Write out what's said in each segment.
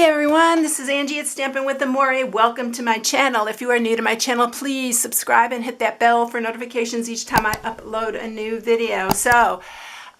everyone, this is Angie at StampingWithAmore. Welcome to my channel. If you are new to my channel, please subscribe and hit that bell for notifications each time I upload a new video. So,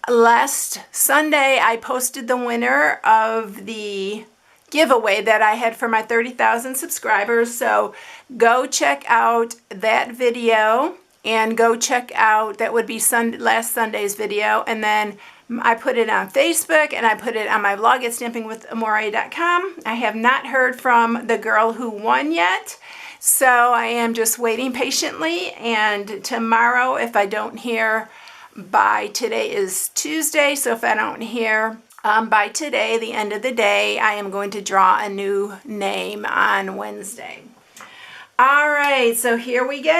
last Sunday I posted the winner of the giveaway that I had for my 30,000 subscribers. So, go check out that video and go check out, that would be last Sunday's video, and then I put it on Facebook and I put it on my blog at stampingwithamore.com. I have not heard from the girl who won yet, so I am just waiting patiently, and tomorrow, if I don't hear by, today is Tuesday, so if I don't hear by today, the end of the day, I am going to draw a new name on Wednesday. All right, so here we go.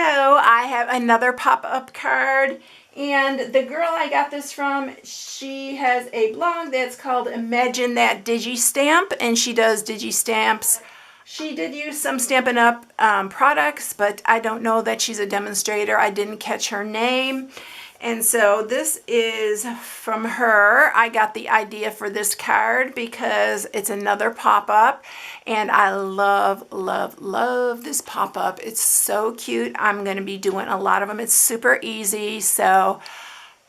I have another pop-up card. And the girl I got this from, she has a blog that's called Imagine That Digi-Stamp, and she does digi-stamps. She did use some Stampin' Up! Products, but I don't know that she's a demonstrator. I didn't catch her name. And so this is from her. I got the idea for this card because it's another pop-up, and I love, love, love this pop-up. It's so cute. I'm going to be doing a lot of them. It's super easy, so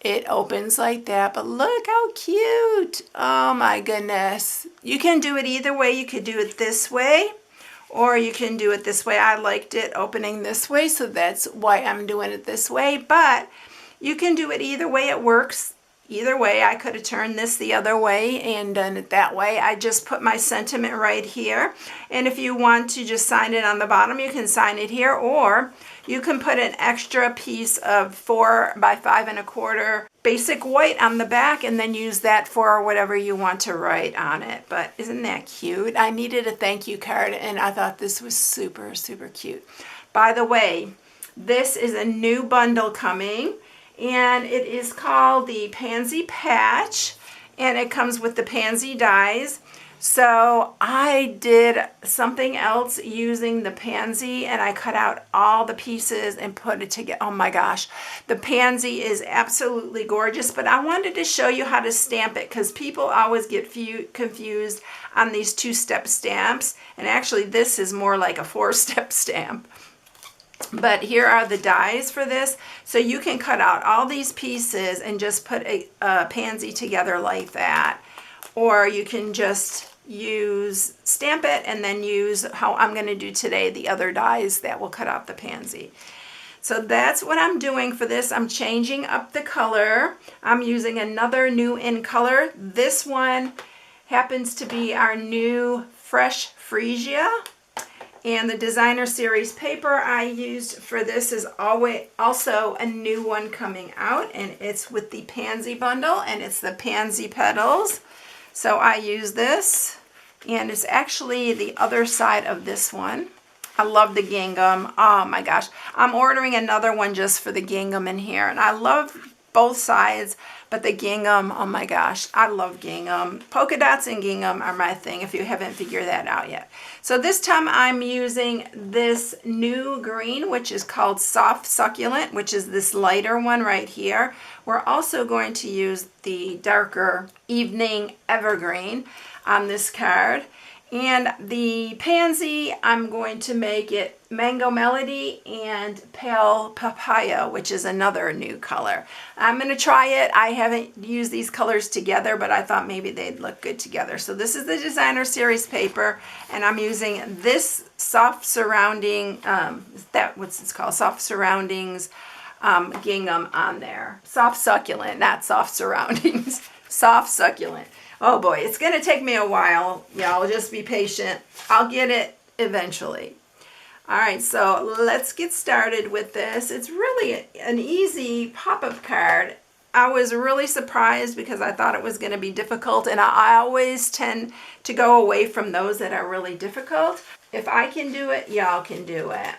it opens like that, but look how cute. Oh my goodness. You can do it either way. You could do it this way, or you can do it this way. I liked it opening this way, so that's why I'm doing it this way, but you can do it either way. It works either way. I could have turned this the other way and done it that way. I just put my sentiment right here. And if you want to just sign it on the bottom, you can sign it here, or you can put an extra piece of 4 by 5 1/4 basic white on the back and then use that for whatever you want to write on it. But isn't that cute? I needed a thank you card, and I thought this was super, super cute. By the way, this is a new bundle coming, and it is called the Pansy Patch, and it comes with the pansy dies. So I did something else using the pansy, and I cut out all the pieces and put it together. Oh my gosh, the pansy is absolutely gorgeous, but I wanted to show you how to stamp it because people always get confused on these 2-step stamps, and actually this is more like a 4-step stamp. But here are the dies for this. So you can cut out all these pieces and just put a pansy together like that. Or you can just stamp it and then use, how I'm going to do today, the other dies that will cut out the pansy. So that's what I'm doing for this. I'm changing up the color. I'm using another new in color. This one happens to be our new Fresh Freesia. And the designer series paper I used for this is also a new one coming out, and it's with the pansy bundle, and it's the pansy petals. So I use this, and it's actually the other side of this one. I love the gingham. Oh my gosh. I'm ordering another one just for the gingham in here, and I love both sides, but the gingham, oh my gosh, I love gingham. Polka dots and gingham are my thing if you haven't figured that out yet. So this time I'm using this new green, which is called Soft Succulent, which is this lighter one right here. We're also going to use the darker Evening Evergreen on this card. And the pansy, I'm going to make it Mango Melody and Pale Papaya, which is another new color. I'm going to try it. I haven't used these colors together, but I thought maybe they'd look good together. So this is the designer series paper, and I'm using this soft surrounding, what's it's called? Soft surroundings gingham on there. Soft succulent, not soft surroundings. Soft succulent. Oh boy, it's going to take me a while. Y'all just be patient. I'll get it eventually. All right, so let's get started with this. It's really an easy pop-up card. I was really surprised because I thought it was going to be difficult, and I always tend to go away from those that are really difficult. If I can do it, y'all can do it.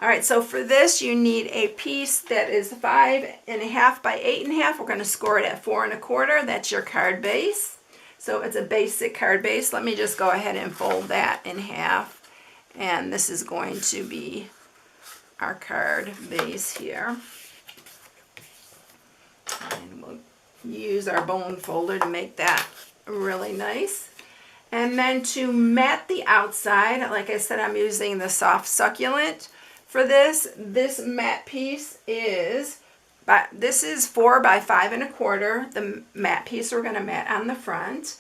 All right, so for this, you need a piece that is 5 1/2 by 8 1/2. We're going to score it at 4 1/4. That's your card base. So it's a basic card base. Let me just go ahead and fold that in half. And this is going to be our card base here. And we'll use our bone folder to make that really nice. And then to mat the outside, like I said, I'm using the soft succulent for this. This mat piece is, this is 4 by 5 1/4. The mat piece we're going to mat on the front.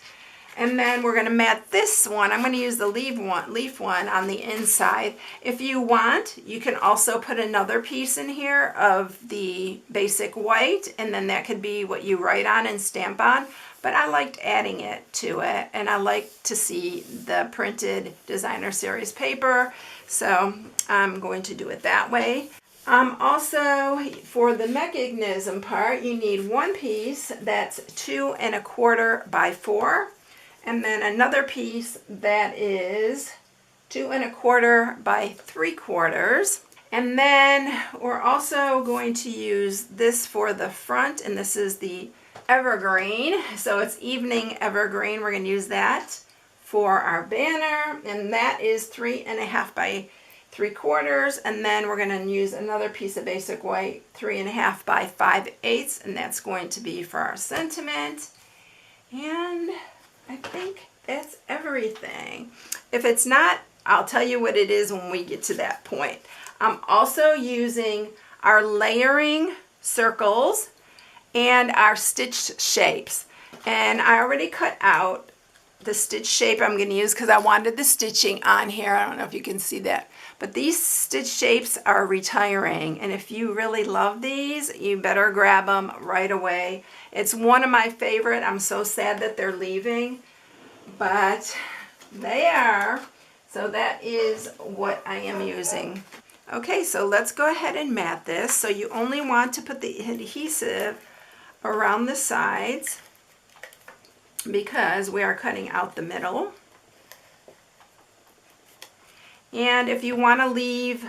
And then we're going to mat this one. I'm going to use the leaf one on the inside. If you want, you can also put another piece in here of the basic white, and then that could be what you write on and stamp on. But I liked adding it to it, and I like to see the printed designer series paper, so I'm going to do it that way. Also, for the mechanism part, you need one piece that's 2 1/4 by 4. And then another piece that is 2 1/4 by 3/4. And then we're also going to use this for the front, and this is the evergreen. So it's evening evergreen. We're going to use that for our banner, and that is 3 1/2 by 3/4. And then we're going to use another piece of basic white, 3 1/2 by 5/8, and that's going to be for our sentiment. And I think that's everything. If it's not, I'll tell you what it is when we get to that point. I'm also using our layering circles and our stitch shapes. And I already cut out the stitch shape I'm going to use because I wanted the stitching on here. I don't know if you can see that. But these stitch shapes are retiring. And if you really love these, you better grab them right away. It's one of my favorite. I'm so sad that they're leaving, but they are. So that is what I am using. Okay, so let's go ahead and mat this. So you only want to put the adhesive around the sides because we are cutting out the middle. And if you want to leave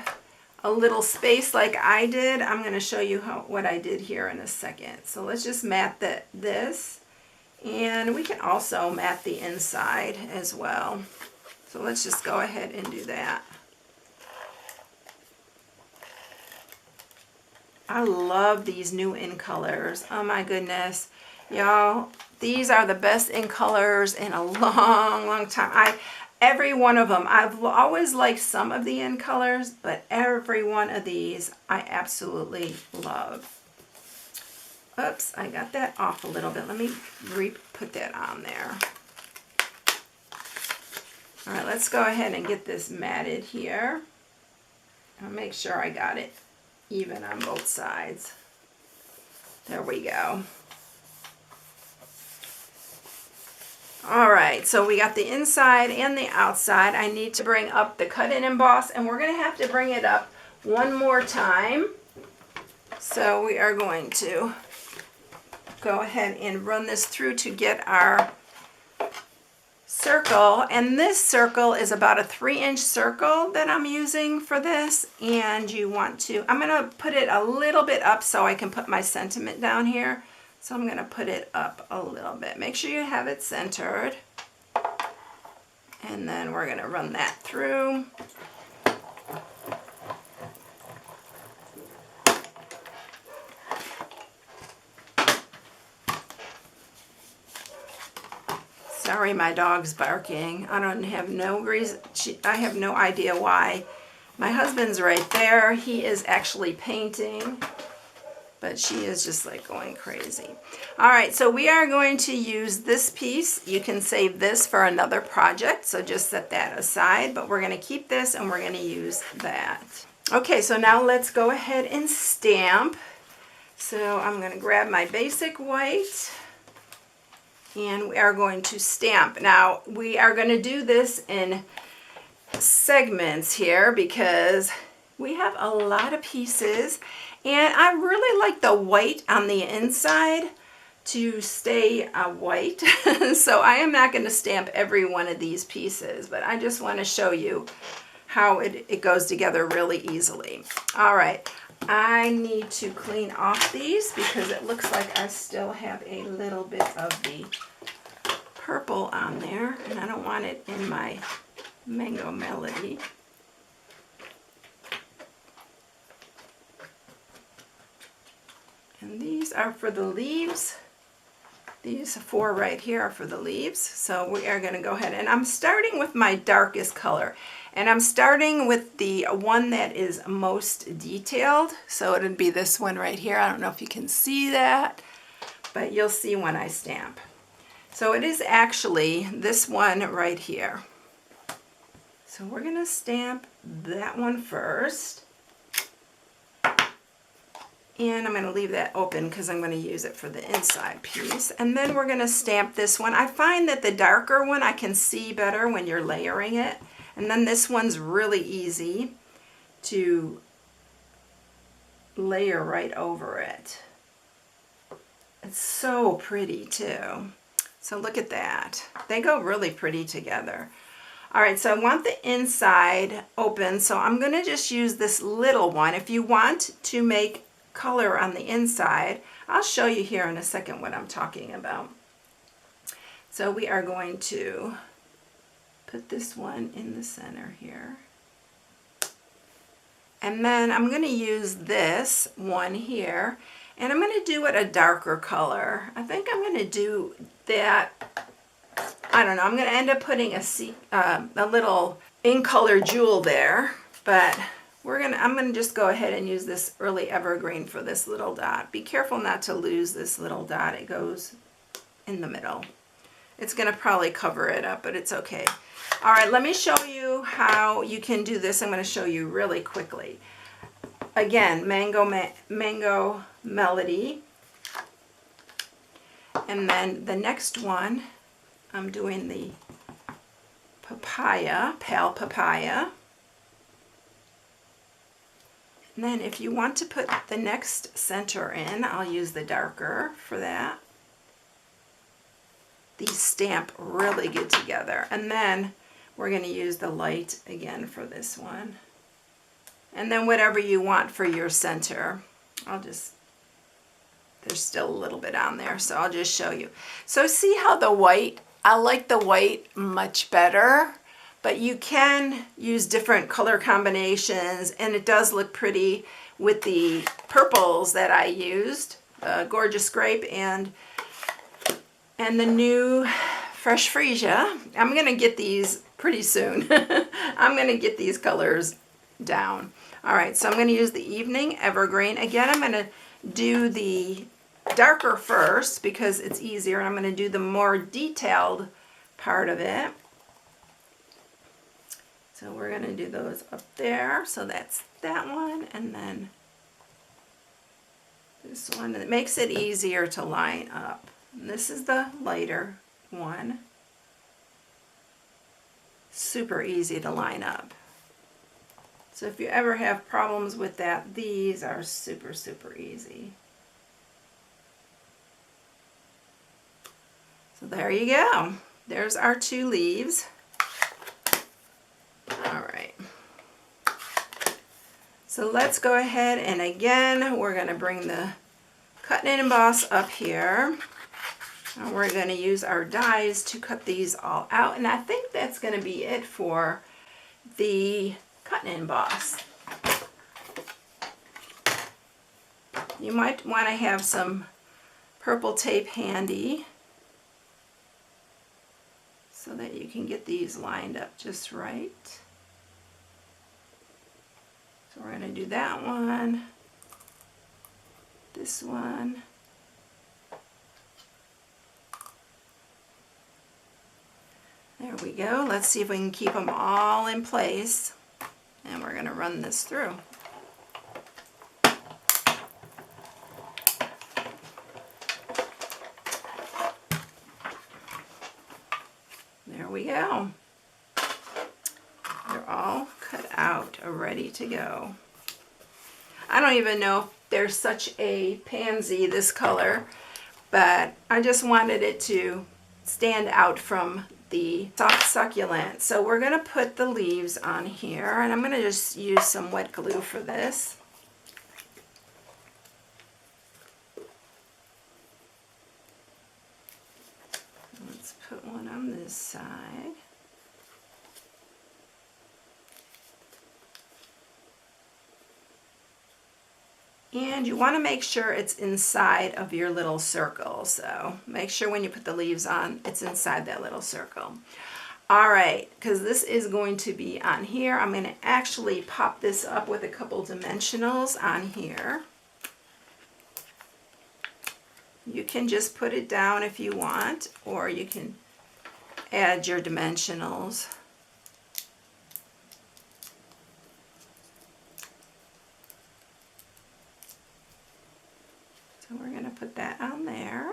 a little space like I did, I'm going to show you what I did here in a second. So let's just mat this, and we can also mat the inside as well. So let's just go ahead and do that. I love these new in colors. Oh my goodness, y'all, these are the best in colors in a long time. Every one of them, I've always liked some of the in colors, but every one of these I absolutely love. Oops, I got that off a little bit. Let me put that on there. All right, let's go ahead and get this matted here. I'll make sure I got it even on both sides. There we go. All right, so we got the inside and the outside. I need to bring up the cut and emboss, and we're going to have to bring it up one more time. So we are going to go ahead and run this through to get our circle. And this circle is about a 3-inch circle that I'm using for this. And you want to, I'm going to put it a little bit up so I can put my sentiment down here. So I'm going to put it up a little bit. Make sure you have it centered. And then we're going to run that through. Sorry, my dog's barking. I have no reason. I have no idea why. My husband's right there. He is actually painting. But she is just like going crazy. All right, so we are going to use this piece. You can save this for another project, so just set that aside. But we're going to keep this and we're going to use that. Okay, so now let's go ahead and stamp. So I'm going to grab my basic white and we are going to stamp. Now, we are going to do this in segments here because we have a lot of pieces. And I really like the white on the inside to stay white. So I am not going to stamp every one of these pieces, but I just want to show you how it goes together really easily. All right, I need to clean off these because it looks like I still have a little bit of the purple on there, and I don't want it in my Mango Melody. And these are for the leaves. These 4 right here are for the leaves. So we are going to go ahead, and I'm starting with my darkest color. And I'm starting with the one that is most detailed. So it would be this one right here. I don't know if you can see that, but you'll see when I stamp. So it is actually this one right here. So we're going to stamp that one first. And I'm going to leave that open because I'm going to use it for the inside piece. And then we're going to stamp this one. I find that the darker one I can see better when you're layering it. And then this one's really easy to layer right over it. It's so pretty too. So look at that. They go really pretty together. All right, so I want the inside open, so I'm going to just use this little one. If you want to make color on the inside, I'll show you here in a second what I'm talking about. So we are going to put this one in the center here. And then I'm going to use this one here, and I'm going to do it a darker color. I think I'm going to do that, I don't know, I'm going to end up putting a little in color jewel there, but I'm going to just go ahead and use this early evergreen for this little dot. Be careful not to lose this little dot. It goes in the middle. It's going to probably cover it up, but it's okay. All right, let me show you how you can do this. I'm going to show you really quickly. Again, Mango Melody. And then the next one, I'm doing the Papaya, Pale Papaya. And then if you want to put the next center in, I'll use the darker for that. These stamp really good together. And then we're going to use the light again for this one. And then whatever you want for your center. There's still a little bit on there, so I'll just show you. So see how the white, I like the white much better. But you can use different color combinations, and it does look pretty with the purples that I used, Gorgeous Grape and the new Fresh Freesia. I'm going to get these pretty soon. I'm going to get these colors down. All right, so I'm going to use the Evening Evergreen. Again, I'm going to do the darker first because it's easier, and I'm going to do the more detailed part of it. So we're going to do those up there. So that's that one, and then this one. It makes it easier to line up. And this is the lighter one. Super easy to line up. So if you ever have problems with that, these are super, super easy. So there you go. There's our 2 leaves. So let's go ahead, and again, we're going to bring the cut and emboss up here. And we're going to use our dies to cut these all out. And I think that's going to be it for the cut and emboss. You might want to have some purple tape handy so that you can get these lined up just right. So we're going to do that one, this one, there we go. Let's see if we can keep them all in place, and we're going to run this through. There we go. They're all cut out, ready to go. I don't even know if there's such a pansy this color, but I just wanted it to stand out from the soft succulent. So we're going to put the leaves on here, and I'm going to just use some wet glue for this. Let's put one on this side. And you want to make sure it's inside of your little circle. So make sure when you put the leaves on, it's inside that little circle. All right, because this is going to be on here, I'm going to actually pop this up with a couple dimensionals on here. You can just put it down if you want, or you can add your dimensionals. So we're going to put that on there.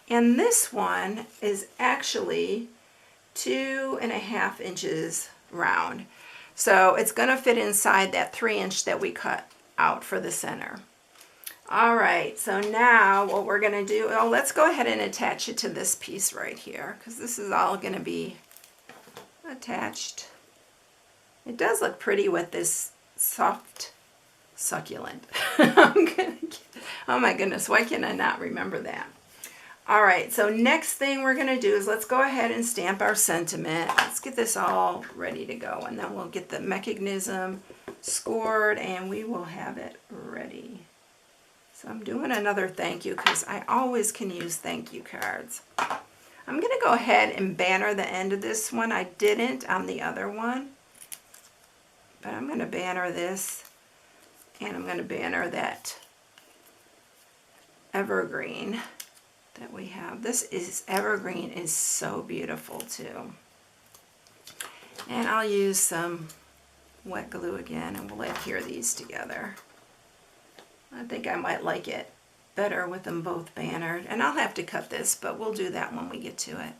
And this one is actually 2.5 inches round. So it's going to fit inside that 3-inch that we cut out for the center. All right, so now what we're going to do, oh, let's go ahead and attach it to this piece right here, because this is all going to be attached. It does look pretty with this soft succulent. Oh my goodness, why can I not remember that? All right, so next thing we're going to do is let's go ahead and stamp our sentiment. Let's get this all ready to go, and then we'll get the mechanism scored and we will have it ready. So I'm doing another thank you because I always can use thank you cards. I'm going to go ahead and banner the end of this one. I didn't on the other one, but I'm going to banner this, and I'm going to banner that evergreen that we have. This evergreen is so beautiful too. And I'll use some wet glue again, and we'll adhere these together. I think I might like it better with them both bannered, and I'll have to cut this, but we'll do that when we get to it.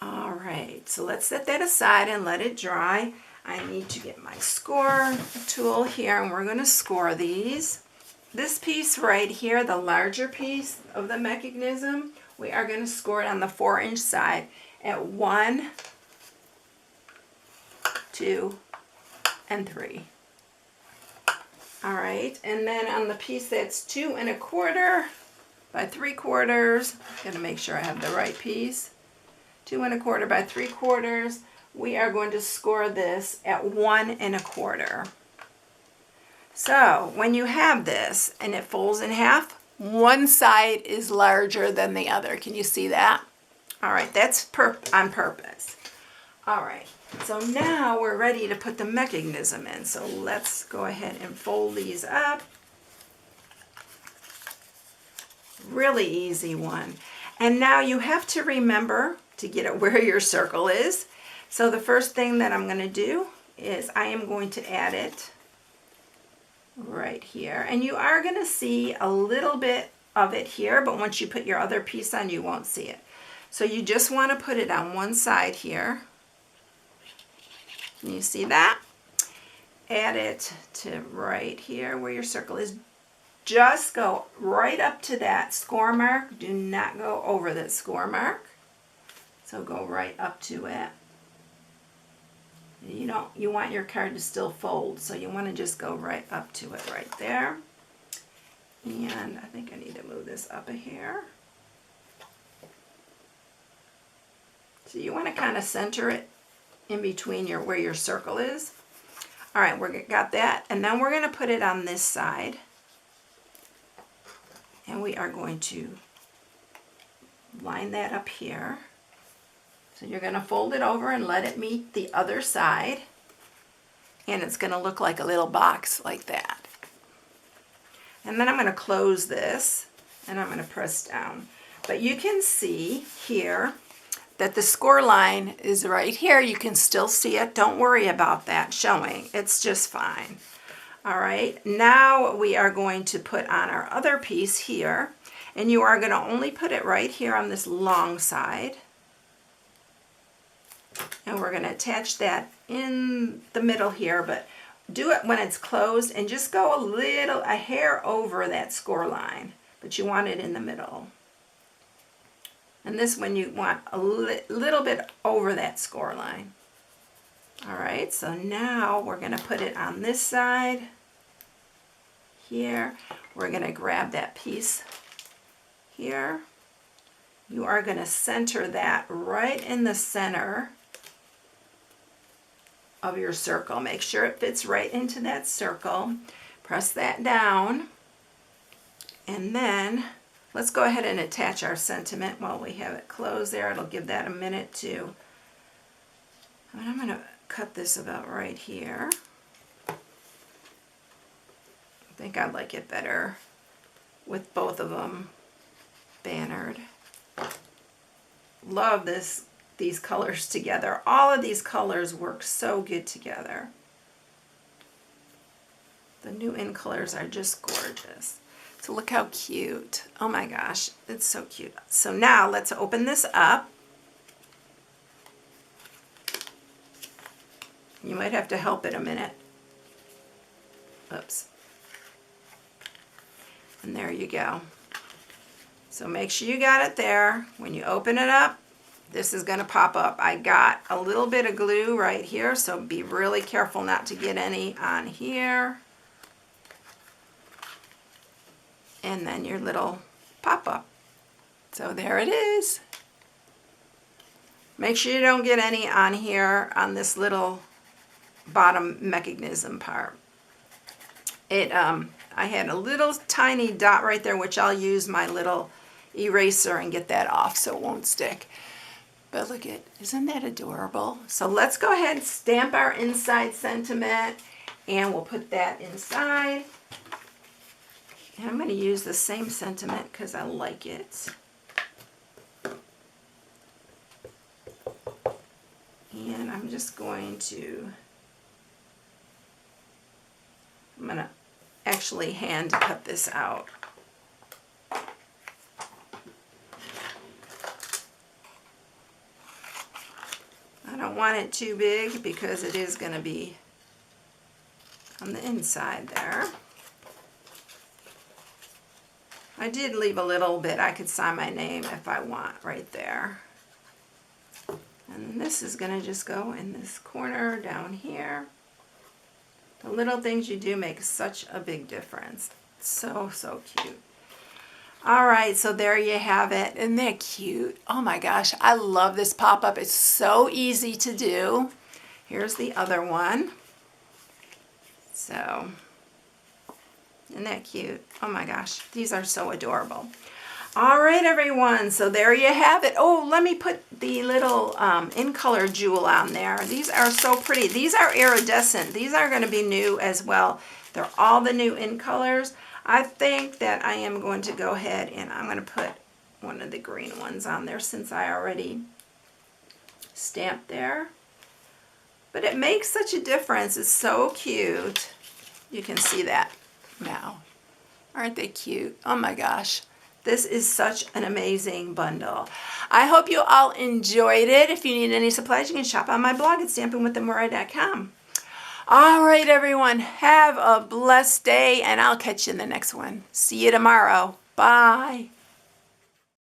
All right, so let's set that aside and let it dry. I need to get my score tool here, and we're going to score these. This piece right here, the larger piece of the mechanism, we are going to score it on the 4-inch side at 1, 2, and 3. All right, and then on the piece that's 2 1/4 by 3/4, I'm going to make sure I have the right piece. 2 1/4 by 3/4, we are going to score this at 1 1/4. So when you have this and it folds in half, one side is larger than the other. Can you see that? All right, that's on purpose. All right, so now we're ready to put the mechanism in. So let's go ahead and fold these up. Really easy one. And now you have to remember to get it where your circle is. So the first thing that I'm going to do is I am going to add it right here, and you are going to see a little bit of it here, but once you put your other piece on, you won't see it. So you just want to put it on one side here. Can you see that? Add it to right here where your circle is. Just go right up to that score mark. Do not go over that score mark. So go right up to it. You want your card to still fold, so you want to just go right up to it right there. And I think I need to move this up a hair. So you want to kind of center it in between where your circle is. All right, we got that, and then we're going to put it on this side, and we are going to line that up here. So you're going to fold it over and let it meet the other side, and it's going to look like a little box like that. And then I'm going to close this, and I'm going to press down. But you can see here that the score line is right here. You can still see it. Don't worry about that showing. It's just fine. All right, now we are going to put on our other piece here, and you are going to only put it right here on this long side. And we're going to attach that in the middle here, but do it when it's closed and just go a hair over that score line, but you want it in the middle. And this one you want a little bit over that score line. All right, so now we're going to put it on this side here. We're going to grab that piece here. You are going to center that right in the center of your circle. Make sure it fits right into that circle. Press that down. And then let's go ahead and attach our sentiment while we have it closed there. It'll give that a minute to. And I'm going to cut this about right here. I think I'd like it better with both of them bannered. Love these colors together. All of these colors work so good together. The new in colors are just gorgeous. So look how cute. Oh my gosh, it's so cute. So now let's open this up. You might have to help it a minute. Oops. And there you go. So make sure you got it there. When you open it up, this is going to pop up. I got a little bit of glue right here, so be really careful not to get any on here. And then your little pop-up. So there it is. Make sure you don't get any on here on this little bottom mechanism part. I had a little tiny dot right there, which I'll use my little eraser and get that off so it won't stick. But look at, isn't that adorable? So let's go ahead and stamp our inside sentiment, and we'll put that inside. And I'm going to use the same sentiment because I like it. And I'm just going to, I'm going to actually hand cut this out. I don't want it too big because it is going to be on the inside there. I did leave a little bit. I could sign my name if I want right there. And this is going to just go in this corner down here. The little things you do make such a big difference. So, so cute. All right, so there you have it. Isn't that cute? Oh my gosh, I love this pop-up. It's so easy to do. Here's the other one. So, isn't that cute? Oh my gosh, these are so adorable. All right, everyone, so there you have it. Oh, let me put the little in color jewel on there. These are so pretty. These are iridescent. These are going to be new as well. They're all the new in colors. I think that I am going to go ahead and I'm going to put one of the green ones on there since I already stamped there. But it makes such a difference. It's so cute. You can see that now. Aren't they cute? Oh my gosh. This is such an amazing bundle. I hope you all enjoyed it. If you need any supplies, you can shop on my blog at stampingwithamore.com. All right, everyone. Have a blessed day, and I'll catch you in the next one. See you tomorrow. Bye.